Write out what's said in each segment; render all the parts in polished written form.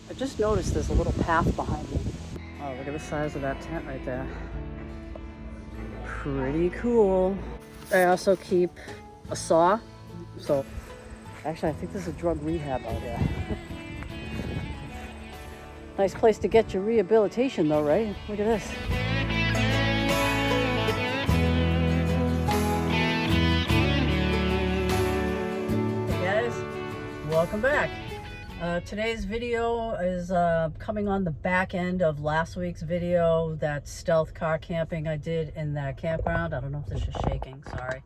I just noticed there's a little path behind me. Oh, look at the size of that tent right there. Pretty cool. I also keep a saw. So, actually, I think there's a drug rehab out here. Nice place to get your rehabilitation though, right? Look at this. Hey guys, welcome back. Today's video is coming on the back end of last week's video, that stealth car camping I did in that campground. I don't know if this is shaking, sorry.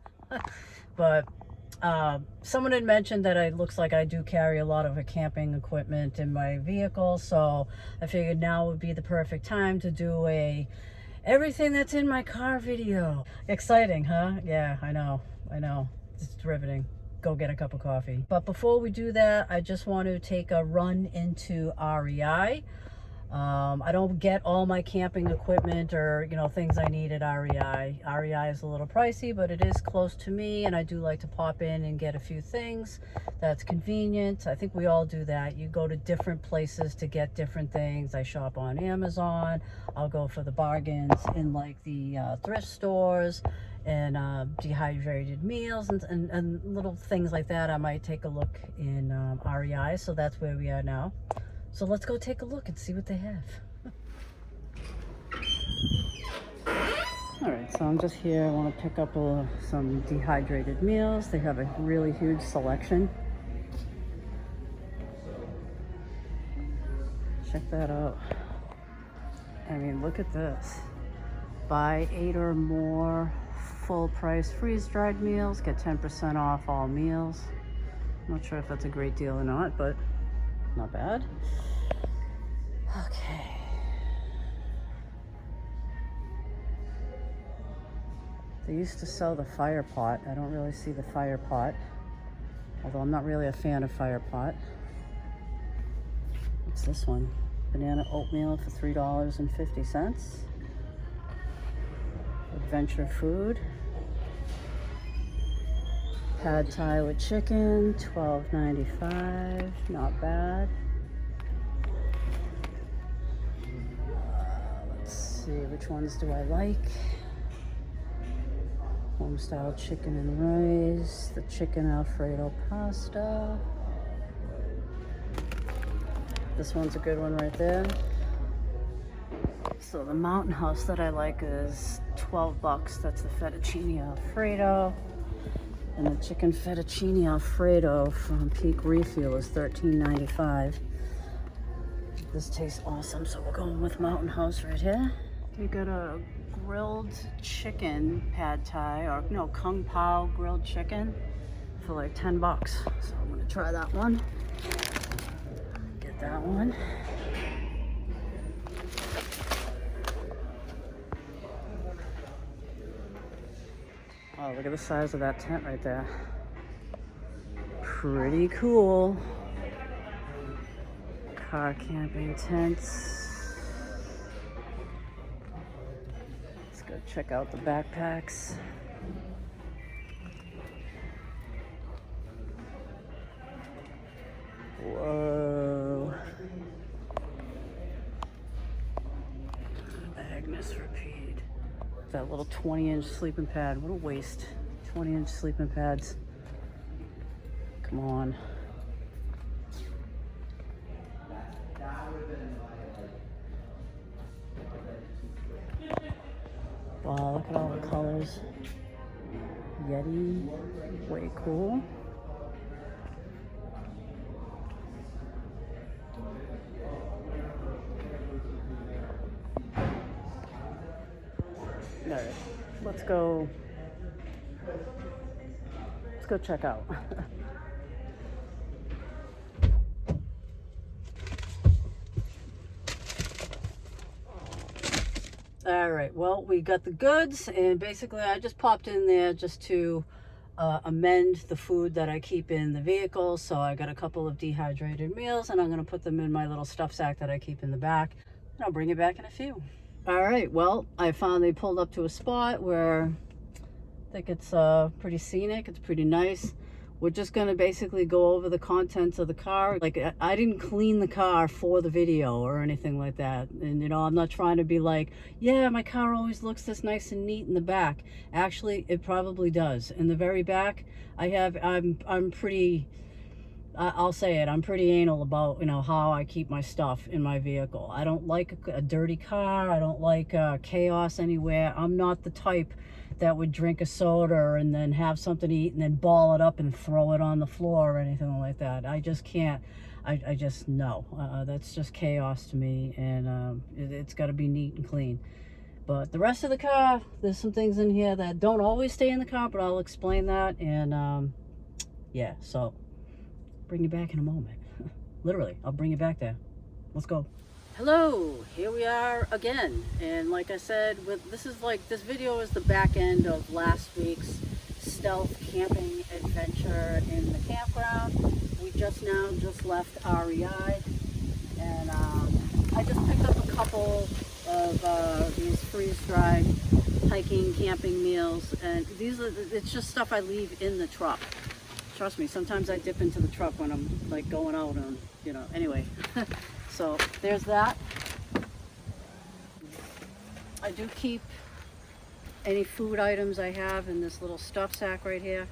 But someone had mentioned that it looks like I do carry a lot of camping equipment in my vehicle, so I figured now would be the perfect time to do a everything that's in my car video. Exciting, huh? Yeah, I know. It's riveting. Go get a cup of coffee. But before we do that, I just want to take a run into REI. I don't get all my camping equipment or, things I need at REI. REI is a little pricey, but it is close to me, and I do like to pop in and get a few things. That's convenient. I think we all do that. You go to different places to get different things. I shop on Amazon. I'll go for the bargains in like the thrift stores and dehydrated meals and little things like that. I might take a look in REI, so that's where we are now. So let's go take a look and see what they have. All right, so I'm just here. I want to pick up some dehydrated meals. They have a really huge selection. Check that out. I mean, look at this. Buy 8 or more full price freeze-dried meals. Get 10% off all meals. I'm not sure if that's a great deal or not, but not bad. Okay. They used to sell the fire pot. I don't really see the fire pot, although I'm not really a fan of fire pot. What's this one? Banana oatmeal for $3.50. Adventure food. Pad Thai with chicken, $12.95. Not bad. Let's see, which ones do I like? Home-style chicken and rice, the chicken Alfredo pasta. This one's a good one right there. So the Mountain House that I like is $12. That's the fettuccine Alfredo. And the chicken fettuccine Alfredo from Peak Refuel is $13.95. This tastes awesome, so we're going with Mountain House right here. We got a grilled chicken pad thai, or no, Kung Pao grilled chicken for like $10. So I'm gonna try that one. Get that one. Oh, look at the size of that tent right there. Pretty cool. Car camping tents. Let's go check out the backpacks. Whoa. Agnes repeat. That little 20-inch sleeping pad. What a waste. 20-inch sleeping pads. Come on. Wow, look at all the colors. Yeti, way cool. All right, let's go check out. All right, well, we got the goods, and basically I just popped in there just to amend the food that I keep in the vehicle. So I got a couple of dehydrated meals, and I'm gonna put them in my little stuff sack that I keep in the back, and I'll bring it back in a few. All right, well, I finally pulled up to a spot where I think it's pretty scenic. It's pretty nice. we're just going to basically go over the contents of the car. Like, I didn't clean the car for the video or anything like that. And, you know, I'm not trying to be like, yeah, my car always looks this nice and neat in the back. Actually, it probably does. In the very back, I'm pretty, I'll say it, I'm pretty anal about, you know, how I keep my stuff in my vehicle. I don't like a dirty car. I don't like chaos anywhere. I'm not the type that would drink a soda and then have something to eat and then ball it up and throw it on the floor or anything like that. I just can't. I just, no. That's just chaos to me, and it's got to be neat and clean. But the rest of the car, there's some things in here that don't always stay in the car, but I'll explain that. And yeah, so bring you back in a moment. Literally, I'll bring you back there. Let's go. Hello, here we are again, and like I said, this video is the back end of last week's stealth camping adventure in the campground. We just left REI, and I just picked up a couple of these freeze-dried hiking camping meals, and it's just stuff I leave in the truck. Trust me, sometimes I dip into the truck when I'm like going out and, you know, anyway. So there's that. I do keep any food items I have in this little stuff sack right here.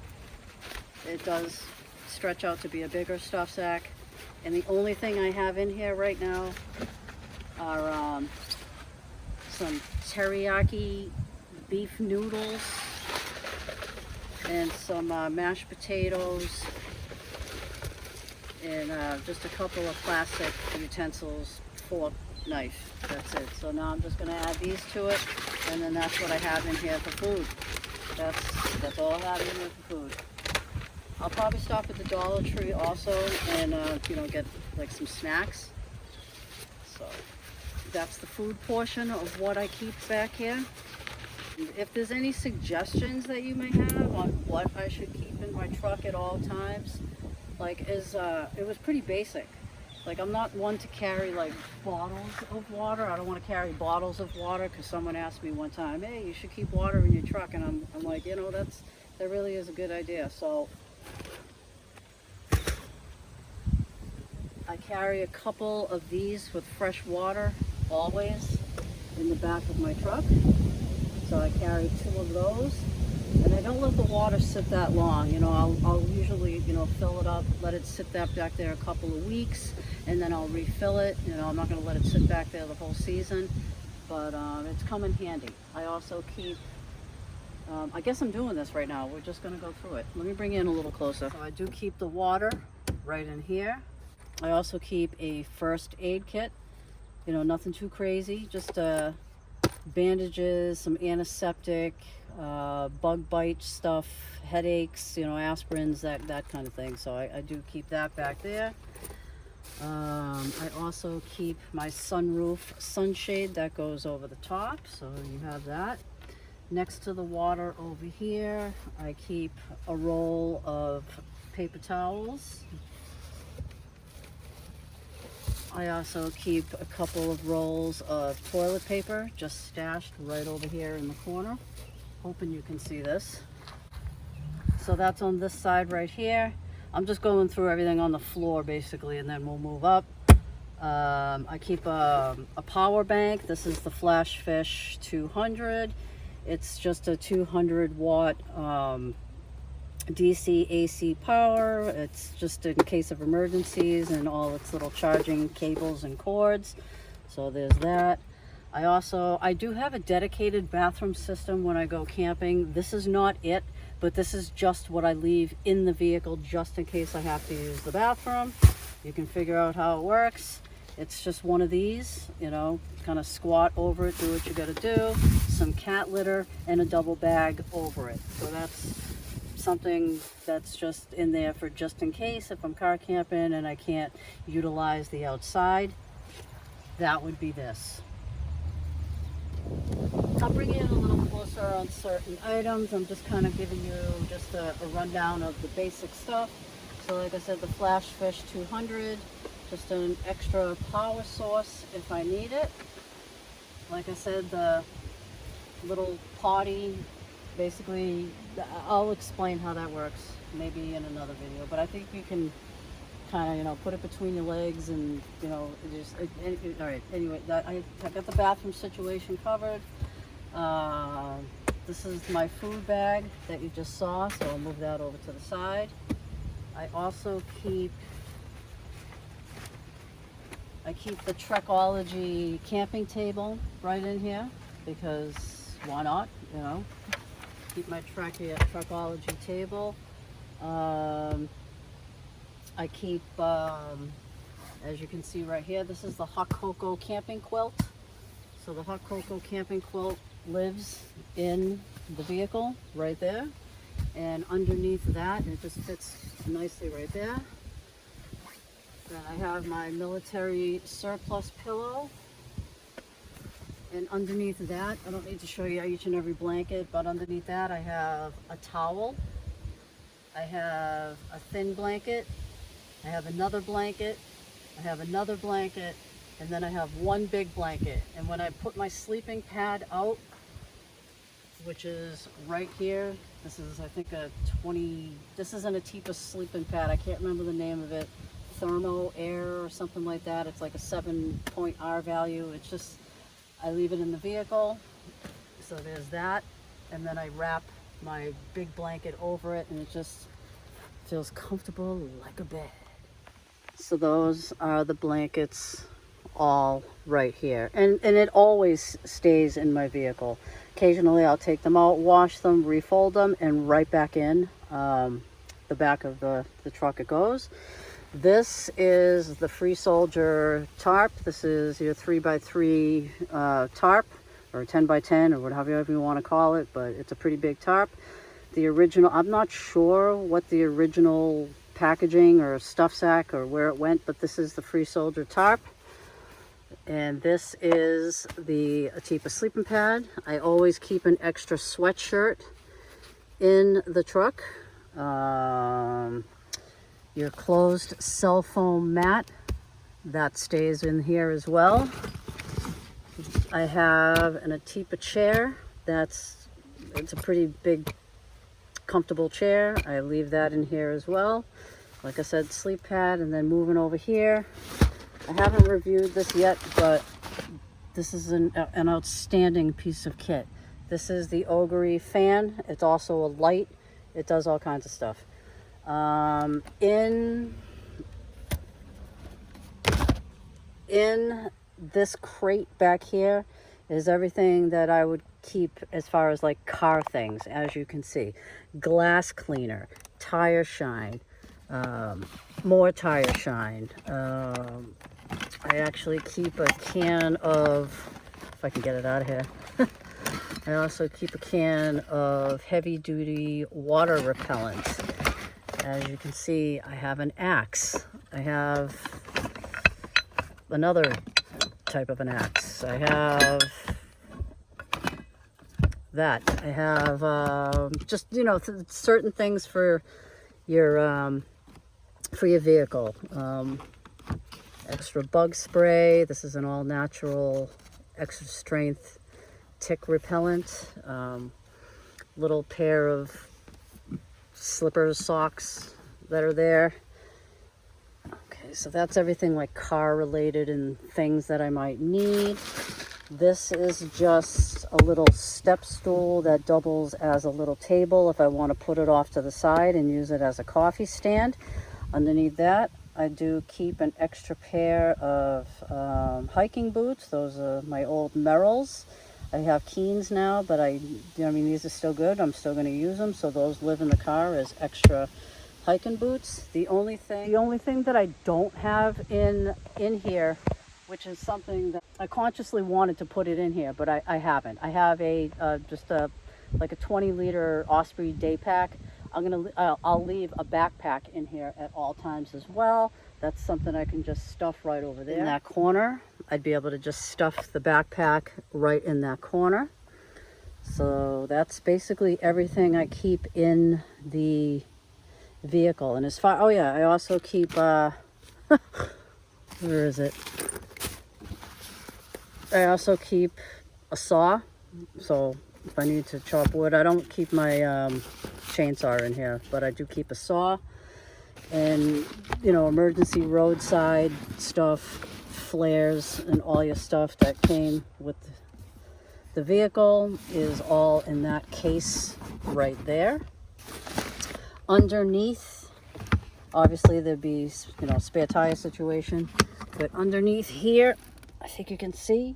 It does stretch out to be a bigger stuff sack. And the only thing I have in here right now are some teriyaki beef noodles and some mashed potatoes, and just a couple of plastic utensils, fork, knife. That's it. So now I'm just going to add these to it, and then that's what I have in here for food. That's all I have in here for food. I'll probably stop at the Dollar Tree also and you know, get like some snacks. So that's the food portion of what I keep back here. If there's any suggestions that you may have on what I should keep in my truck at all times, like it was pretty basic. Like, I'm not one to carry like bottles of water. I don't want to carry bottles of water, because someone asked me one time, hey, you should keep water in your truck, and I'm like, you know, that really is a good idea. So I carry a couple of these with fresh water always in the back of my truck. So I carry 2 of those, and I don't let the water sit that long. You know, I'll usually, you know, fill it up, let it sit back there a couple of weeks, and then I'll refill it. You know, I'm not going to let it sit back there the whole season, but it's come in handy. I also keep, I guess I'm doing this right now. We're just going to go through it. Let me bring you in a little closer. So I do keep the water right in here. I also keep a first aid kit. You know, nothing too crazy, just bandages, some antiseptic, bug bite stuff, headaches, you know, aspirins, that kind of thing. So I do keep that back there. I also keep my sunroof sunshade that goes over the top, so you have that. Next to the water over here, I keep a roll of paper towels. I also keep a couple of rolls of toilet paper just stashed right over here in the corner. Hoping you can see this. So that's on this side right here. I'm just going through everything on the floor basically, and then we'll move up. I keep a power bank. This is the Flash Fish 200. It's just a 200 watt DC AC power. It's just in case of emergencies, and all its little charging cables and cords. So there's that. I do have a dedicated bathroom system when I go camping. This is not it, but this is just what I leave in the vehicle just in case I have to use the bathroom. You can figure out how it works. It's just one of these, you know, kind of squat over it, do what you gotta do, some cat litter, and a double bag over it. So that's something that's just in there for just in case if I'm car camping and I can't utilize the outside. That would be this. I'll bring you in a little closer on certain items. I'm just kind of giving you just a rundown of the basic stuff. So like I said, the Flash Fish 200, just an extra power source if I need it. Like I said, the little potty basically, I'll explain how that works maybe in another video, but I think you can kind of, you know, put it between your legs and, you know, all right, anyway, I got the bathroom situation covered. This is my food bag that you just saw, so I'll move that over to the side. I also keep the Trekology camping table right in here because why not, you know? Keep my Trekology table. I keep, as you can see right here, this is the Hot Cocoa camping quilt. So the Hot Cocoa camping quilt lives in the vehicle right there. And underneath that, it just fits nicely right there. Then I have my military surplus pillow. And underneath that, I don't need to show you each and every blanket, but underneath that I have a towel. I have a thin blanket. I have another blanket. I have another blanket. And then I have one big blanket. And when I put my sleeping pad out, which is right here, this is, I think, this isn't a Tipa sleeping pad. I can't remember the name of it. Thermo Air or something like that. It's like a 7-point R value. It's just, I leave it in the vehicle, so there's that, and then I wrap my big blanket over it, and it just feels comfortable like a bed. So those are the blankets all right here, and it always stays in my vehicle. Occasionally I'll take them out, wash them, refold them, and right back in the back of the truck it goes. This is the Free Soldier tarp. This is your 3x3 tarp, or 10x10, or whatever you want to call it, but it's a pretty big tarp. The original, I'm not sure what the original packaging or stuff sack or where it went, but this is the Free Soldier tarp. And this is the Atipa sleeping pad. I always keep an extra sweatshirt in the truck. Your closed cell phone mat, that stays in here as well. I have an Atipa chair. It's a pretty big, comfortable chair. I leave that in here as well. Like I said, sleep pad. And then moving over here, I haven't reviewed this yet, but this is an outstanding piece of kit. This is the Ogre fan. It's also a light. It does all kinds of stuff. In this crate back here is everything that I would keep as far as like car things. As you can see, glass cleaner, tire shine, more tire shine. I actually keep a can of, if I can get it out of here, I also keep a can of heavy duty water repellent. As you can see, I have an axe. I have another type of an axe. I have that. I have just, you know, certain things for your vehicle. Extra bug spray. This is an all natural, extra strength tick repellent. Little pair of slippers, socks that are there. Okay, so that's everything like car related and things that I might need. This is just a little step stool that doubles as a little table if I want to put it off to the side and use it as a coffee stand. Underneath that, I do keep an extra pair of hiking boots. Those are my old Merrells. I have Keens now, but I mean, these are still good. I'm still going to use them, so those live in the car as extra hiking boots. The only thing that I don't have in here, which is something that I consciously wanted to put it in here, but I haven't. I have like a 20-liter Osprey day pack. I'll leave a backpack in here at all times as well. That's something I can just stuff right over there. In that corner, I'd be able to just stuff the backpack right in that corner. So that's basically everything I keep in the vehicle. And as far, oh yeah, I also keep, where is it? I also keep a saw. So if I need to chop wood. I don't keep my chainsaw in here, but I do keep a saw and, you know, emergency roadside stuff, flares, and all your stuff that came with the vehicle is all in that case right there. Underneath, obviously there'd be, you know, spare tire situation, but underneath here, I think you can see,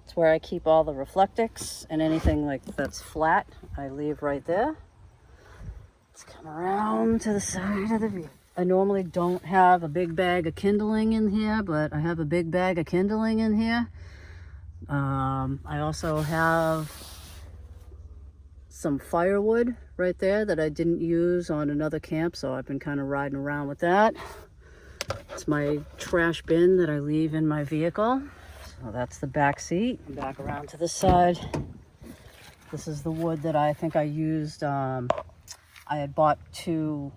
it's where I keep all the Reflectix and anything like that's flat, I leave right there. Let's come around to the side of the vehicle. I normally don't have a big bag of kindling in here, but I have a big bag of kindling in here. I also have some firewood right there that I didn't use on another camp, so I've been kind of riding around with that. It's my trash bin that I leave in my vehicle. So that's the back seat. And back around to this side. This is the wood that I think I used. I bought two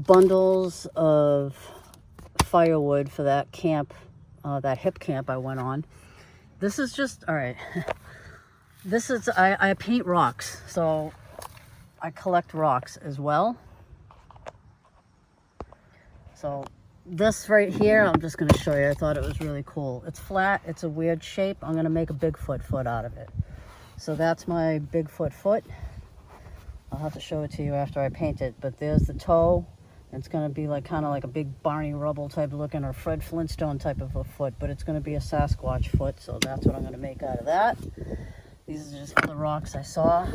bundles of firewood for that camp, that hip camp I went on. This is just, all right. This is, I paint rocks, so I collect rocks as well. So this right here, I'm just gonna show you. I thought it was really cool. It's flat, it's a weird shape. I'm gonna make a Bigfoot foot out of it. So that's my Bigfoot foot. I'll have to show it to you after I paint it, but there's the toe. It's going to be like kind of like a big Barney Rubble type looking or Fred Flintstone type of a foot, but it's going to be a Sasquatch foot, so that's what I'm going to make out of that. These are just the rocks I saw.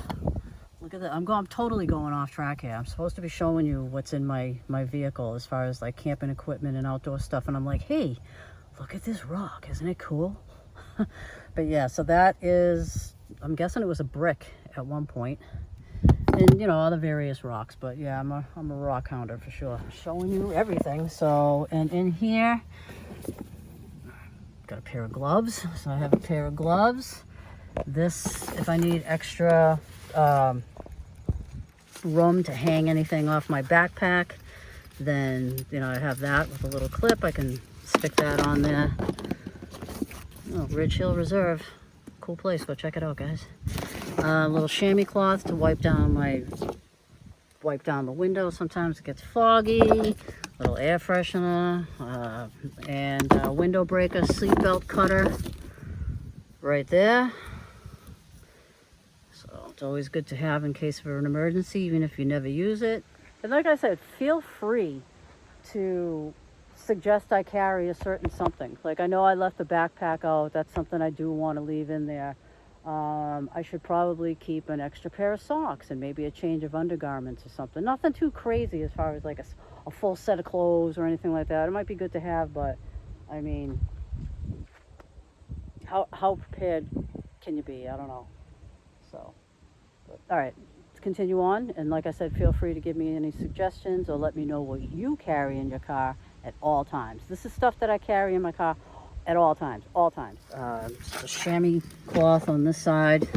Look at that. I'm totally going off track here. I'm supposed to be showing you what's in my vehicle as far as like camping equipment and outdoor stuff, and I'm like, hey, look at this rock. Isn't it cool? But yeah, so that is, I'm guessing it was a brick at one point. And, you know, all the various rocks, but yeah, I'm a rock hounder for sure. I'm showing you everything. So, and in here, got a pair of gloves. So I have a pair of gloves. This, if I need extra room to hang anything off my backpack, then, you know, I have that with a little clip. I can stick that on there. Oh, Ridge Hill Reserve. Cool place. Go check it out, guys. A little chamois cloth to wipe down the window. Sometimes it gets foggy. Little air freshener, and a window breaker, seatbelt cutter right there. So it's always good to have in case of an emergency, even if you never use it. And like I said, feel free to suggest I carry a certain something. Like I know I left the backpack out. That's something I do want to leave in there. I should probably keep an extra pair of socks and maybe a change of undergarments or something. Nothing too crazy as far as like a full set of clothes or anything like that. It might be good to have, but I mean, how prepared can you be? I don't know. So, but, all right, let's continue on. And like I said, feel free to give me any suggestions or let me know what you carry in your car at all times. This is stuff that I carry in my car at all times, Just a chamois cloth on this side.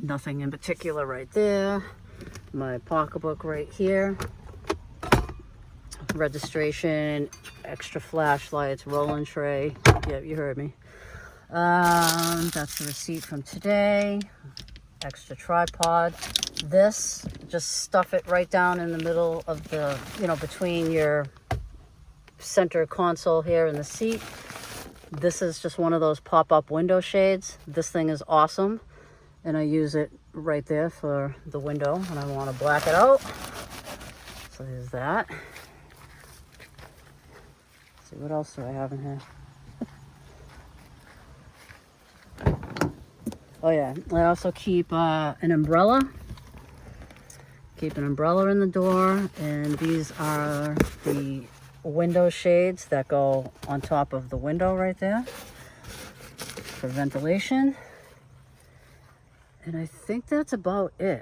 Nothing in particular right there. My pocketbook right here. Registration, extra flashlights, rolling tray. Yeah, you heard me. That's the receipt from today. Extra tripod. This, just stuff it right down in the middle of the, you know, between your center console here and the seat. This is just one of those pop-up window shades. This thing is awesome, and I use it right there for the window when I want to black it out. So there's that. Let's see, what else do I have in here? Oh yeah, I also keep an umbrella. Keep an umbrella in the door, and these are the window shades that go on top of the window right there for ventilation. And I think that's about it.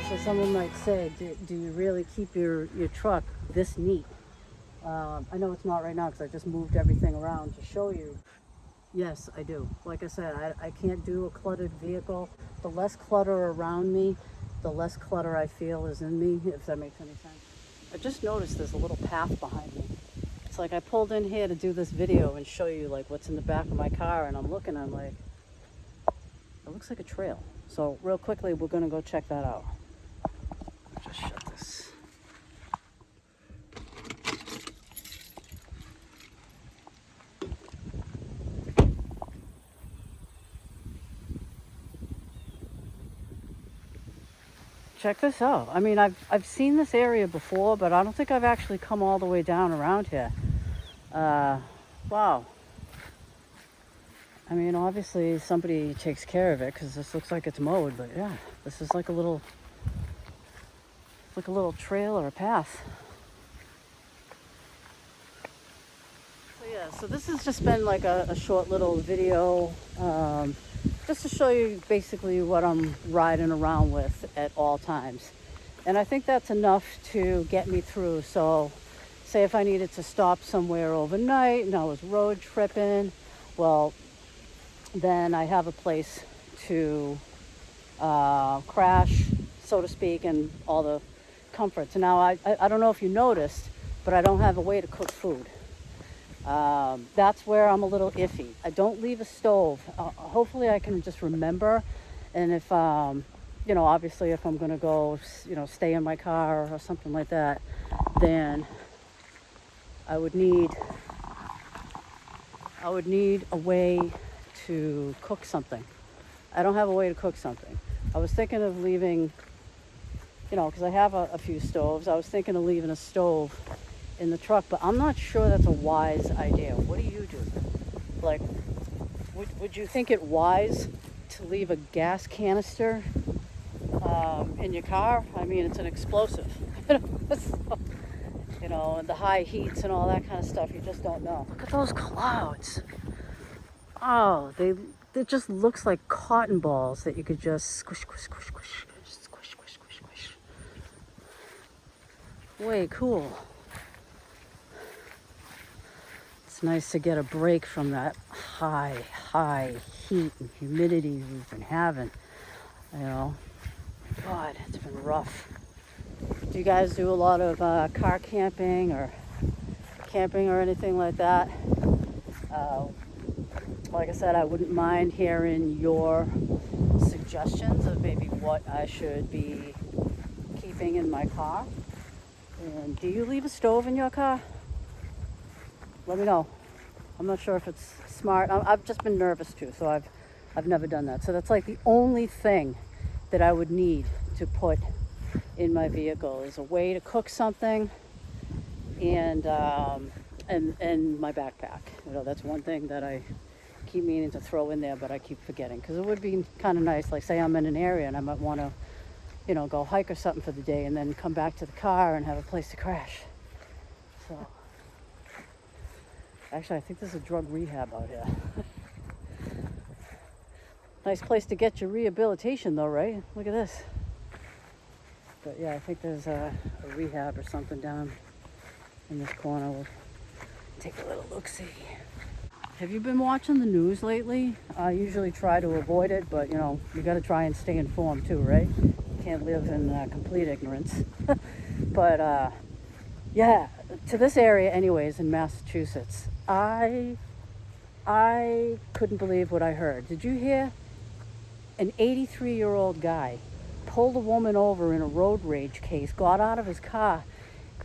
So someone might say, do you really keep your truck this neat? I know it's not right now because I just moved everything around to show you. Yes, I do. Like I said, I can't do a cluttered vehicle. The less clutter around me, the less clutter I feel is in me, if that makes any sense. I just noticed there's a little path behind me. It's like I pulled in here to do this video and show you like what's in the back of my car, and I'm looking, I'm like, it looks like a trail. So real quickly, we're gonna go check that out. Just shut this. Check this out. I mean, I've seen this area before, but I don't think I've actually come all the way down around here. Wow. I mean, obviously somebody takes care of it because this looks like it's mowed, but yeah, this is like a little trail or a path. So yeah, so this has just been like a short little video, just to show you basically what I'm riding around with at all times. And I think that's enough to get me through. So say if I needed to stop somewhere overnight and I was road tripping, well, then I have a place to crash, so to speak, and all the comforts. And now I don't know if you noticed, but I don't have a way to cook food. That's where I'm a little iffy. I don't leave a stove. Hopefully I can just remember. And if, obviously if I'm going to go, stay in my car or something like that, then I would need a way to cook something. I don't have a way to cook something. I was thinking of leaving, because I have a few stoves. I was thinking of leaving a stove in the truck, but I'm not sure that's a wise idea. What do you do? Like, would you think it wise to leave a gas canister in your car? I mean, it's an explosive. So, and the high heats and all that kind of stuff, you just don't know. Look at those clouds. Oh, it just looks like cotton balls that you could just squish, squish, squish, squish, squish, squish, squish, squish. Way cool. It's nice to get a break from that high heat and humidity we've been having. God, it's been rough. Do you guys do a lot of car camping or anything like that? Like I said, I wouldn't mind hearing your suggestions of maybe what I should be keeping in my car. And do you leave a stove in your car? Let me know. I'm not sure if it's smart. I've just been nervous too, so I've never done that. So that's like the only thing that I would need to put in my vehicle is a way to cook something and my backpack. That's one thing that I keep meaning to throw in there, but I keep forgetting, because it would be kind of nice. Like, say I'm in an area and I might want to, go hike or something for the day and then come back to the car and have a place to crash. So, actually, I think there's a drug rehab out here. Nice place to get your rehabilitation, though, right? Look at this. But yeah, I think there's a rehab or something down in this corner. We'll take a little look-see. Have you been watching the news lately? I usually try to avoid it, but you got to try and stay informed too, right? You can't live in complete ignorance. But yeah, to this area anyways, in Massachusetts, I couldn't believe what I heard. Did you hear? An 83-year-old guy pulled a woman over in a road rage case, got out of his car,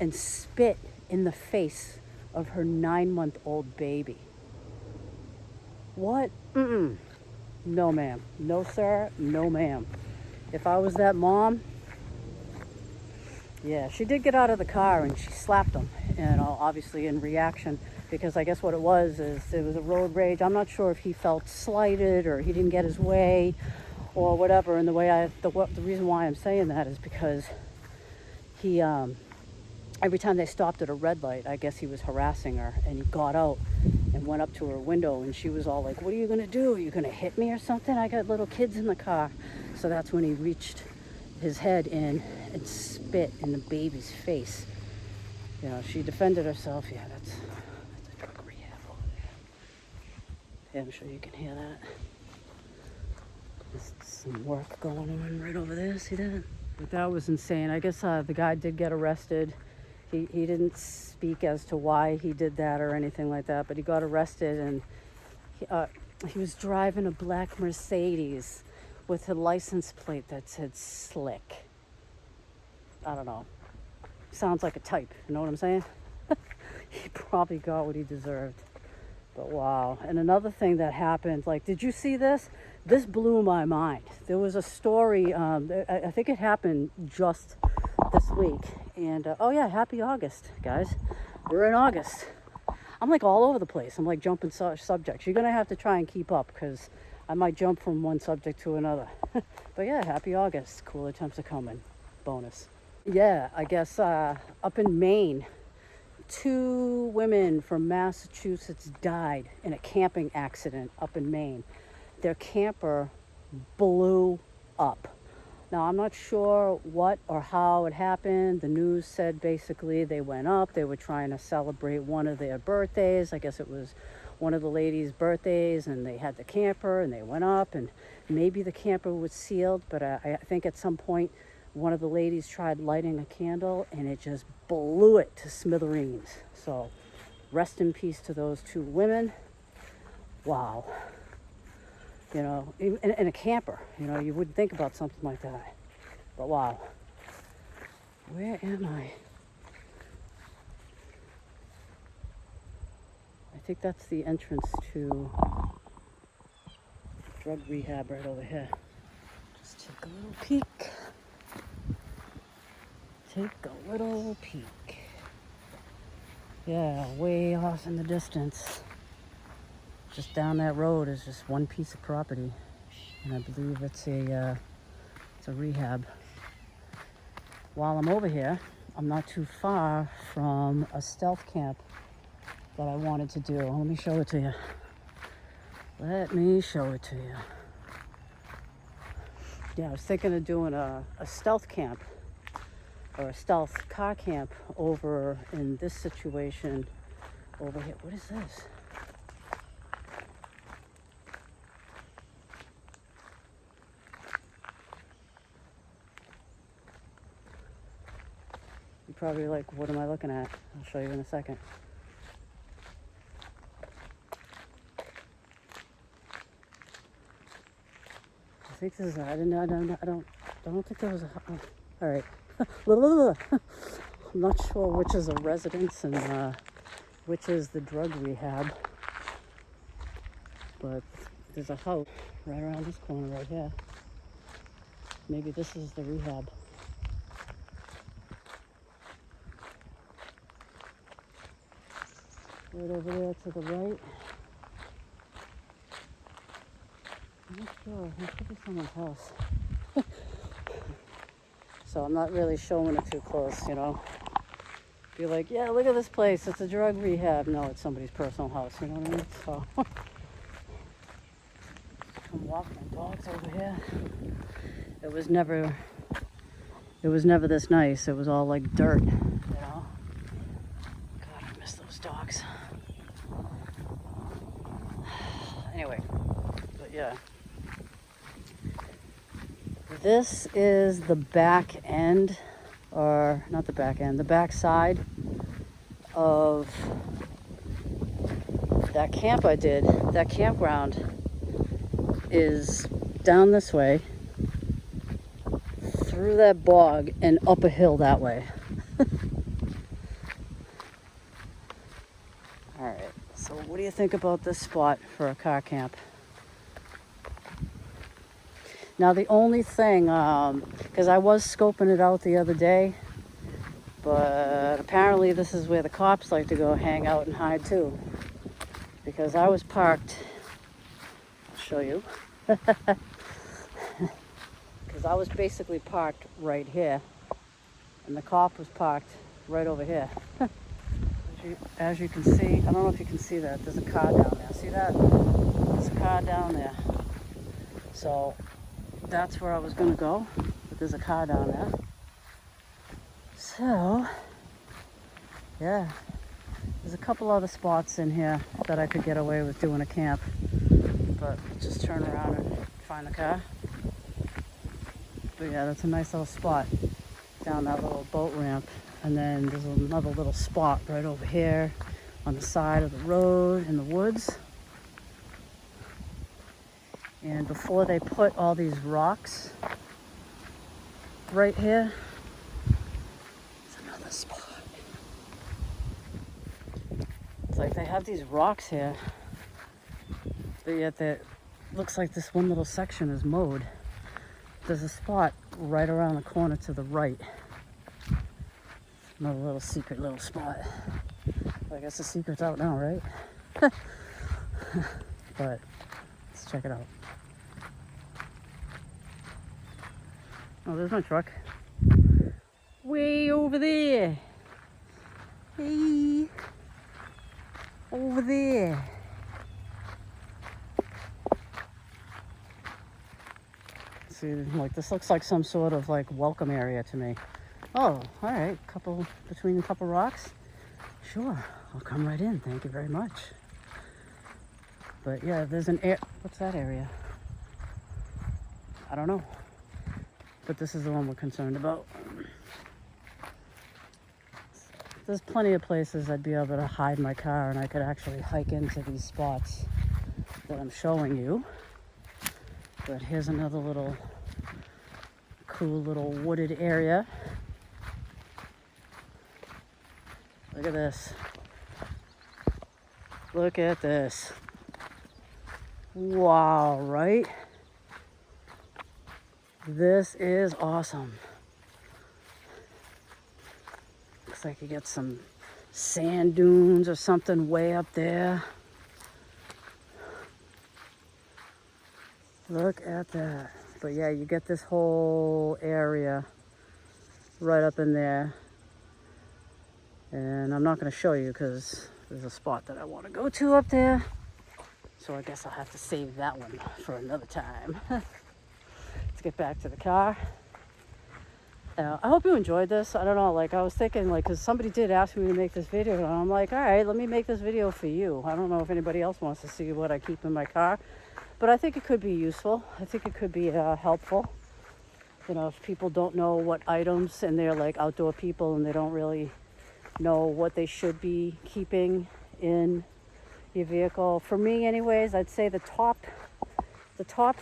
and spit in the face of her 9-month-old baby. What? No, ma'am. No, sir. No, ma'am. If I was that mom, yeah, she did get out of the car and she slapped him, obviously in reaction, because I guess what it was is it was a road rage. I'm not sure if he felt slighted or he didn't get his way or whatever. And the reason why I'm saying that is because he, every time they stopped at a red light, I guess he was harassing her, and he got out and went up to her window, and she was all like, "What are you gonna do? Are you gonna hit me or something? I got little kids in the car." So that's when he reached his head in and spit in the baby's face. She defended herself. Yeah, that's a drug rehab over Yeah, I'm sure you can hear that. There's some work going on right over there. See that? But that was insane. I guess the guy did get arrested. He didn't speak as to why he did that or anything like that, but he got arrested, and he was driving a black Mercedes with a license plate that said Slick. I don't know. Sounds like a type, you know what I'm saying? He probably got what he deserved. But wow. And another thing that happened, like, did you see this? This blew my mind. There was a story, I think it happened just this week. And, oh yeah, happy August, guys. We're in August. I'm like all over the place. I'm like jumping subjects. You're going to have to try and keep up because I might jump from one subject to another. But yeah, happy August. Cooler temps are coming. Bonus. Yeah, I guess up in Maine, 2 women from Massachusetts died in a camping accident up in Maine. Their camper blew up. Now, I'm not sure what or how it happened. The news said basically they went up. They were trying to celebrate one of their birthdays. I guess it was one of the ladies' birthdays, and they had the camper, and they went up, and maybe the camper was sealed, but I think at some point one of the ladies tried lighting a candle, and it just blew it to smithereens. So rest in peace to those 2 women. Wow. You know, in a camper, you know, you wouldn't think about something like that. But wow. Where am I? I think that's the entrance to drug rehab right over here. Just take a little peek. Take a little peek. Yeah, way off in the distance. Just down that road is just one piece of property, and I believe it's a rehab. While I'm over here, I'm not too far from a stealth camp that I wanted to do. Let me show it to you. Let me show it to you. Yeah, I was thinking of doing a stealth camp or a stealth car camp over in this situation over here. What is this? You're probably like, what am I looking at? I'll show you in a second. I think this is, I don't think there was a, oh, all right. I'm not sure which is a residence and which is the drug rehab, but there's a house right around this corner right here. Maybe this is the rehab. Right over there to the right. I'm not sure. It could be someone's house. So I'm not really showing it too close, you know. Be like, yeah, look at this place. It's a drug rehab. No, it's somebody's personal house. You know what I mean? So come walk my dogs over here. It was never this nice. It was all like dirt, you know. God, I miss those dogs. Anyway, but yeah. This is the back end, or not the back end, the back side of that camp I did. That campground is down this way, through that bog, and up a hill that way. All right, so what do you think about this spot for a car camp? Now the only thing, because I was scoping it out the other day, but apparently this is where the cops like to go hang out and hide too. Because I was parked, I'll show you, because I was basically parked right here, and the cop was parked right over here. As you can see, I don't know if you can see that, there's a car down there. See that? There's a car down there. So that's where I was going to go, but there's a car down there. So, yeah, there's a couple other spots in here that I could get away with doing a camp. but let's just turn around and find the car. But yeah, that's a nice little spot down that little boat ramp. And then there's another little spot right over here on the side of the road in the woods. And before they put all these rocks right here, there's another spot. It's like they have these rocks here, but yet it looks like this one little section is mowed. There's a spot right around the corner to the right. Another little secret little spot. Well, I guess the secret's out now, right? But let's check it out. Oh, there's my truck. Way over there. Hey. Over there. See, like this looks like some sort of like welcome area to me. Oh, all right, between a couple rocks. Sure, I'll come right in. Thank you very much. But yeah, there's an air. What's that area? I don't know. But this is the one we're concerned about. There's plenty of places I'd be able to hide my car and I could actually hike into these spots that I'm showing you. But here's another little cool little wooded area. Look at this. Look at this. Wow, right? This is awesome. Looks like you get some sand dunes or something way up there. Look at that. But yeah, you get this whole area right up in there. And I'm not going to show you because there's a spot that I want to go to up there. So I guess I'll have to save that one for another time. Let's get back to the car. I hope you enjoyed this. I don't know, like I was thinking, like, because somebody did ask me to make this video, and I'm like, all right, let me make this video for you. I don't know if anybody else wants to see what I keep in my car, but I think it could be useful. I think it could be helpful. You know, if people don't know what items, and they're like outdoor people, and they don't really know what they should be keeping in your vehicle. For me, anyways, I'd say the top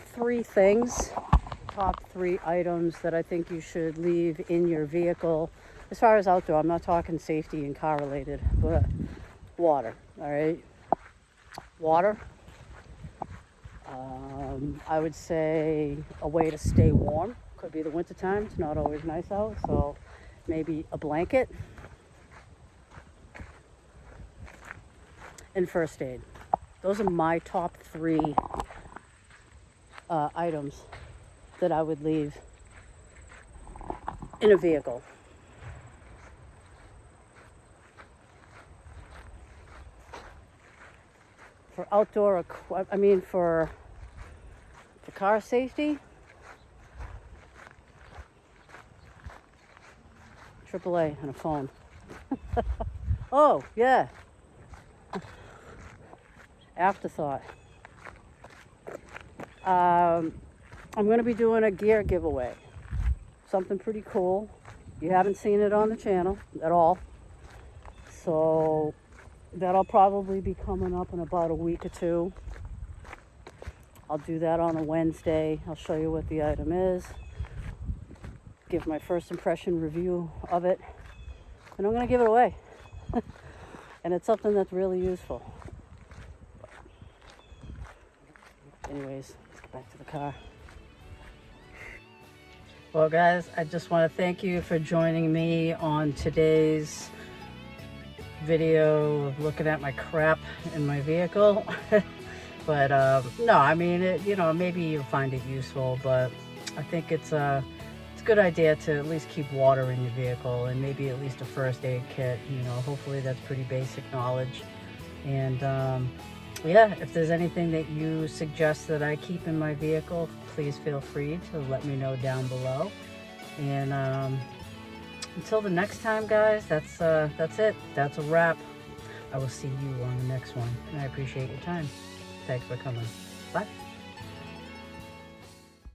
three things. Top three items that I think you should leave in your vehicle as far as outdoor. I'm not talking safety and car related, but water. All right, water. I would say a way to stay warm. Could be the winter time. It's not always nice out, so maybe a blanket and first aid. Those are my top three items that I would leave in a vehicle. For outdoor, for car safety, AAA and a phone. Oh, yeah. Afterthought. I'm going to be doing a gear giveaway. Something pretty cool. You haven't seen it on the channel at all. So that'll probably be coming up in about a week or two. I'll do that on a Wednesday. I'll show you what the item is. Give my first impression review of it. And I'm going to give it away. And it's something that's really useful. Anyways, let's get back to the car. Well, guys, I just want to thank you for joining me on today's video of looking at my crap in my vehicle. But no, I mean, maybe you'll find it useful, but I think it's a good idea to at least keep water in your vehicle and maybe at least a first aid kit. Hopefully that's pretty basic knowledge. And yeah, if there's anything that you suggest that I keep in my vehicle, please feel free to let me know down below. And until the next time, guys, that's it. That's a wrap. I will see you on the next one, and I appreciate your time. Thanks for coming. Bye.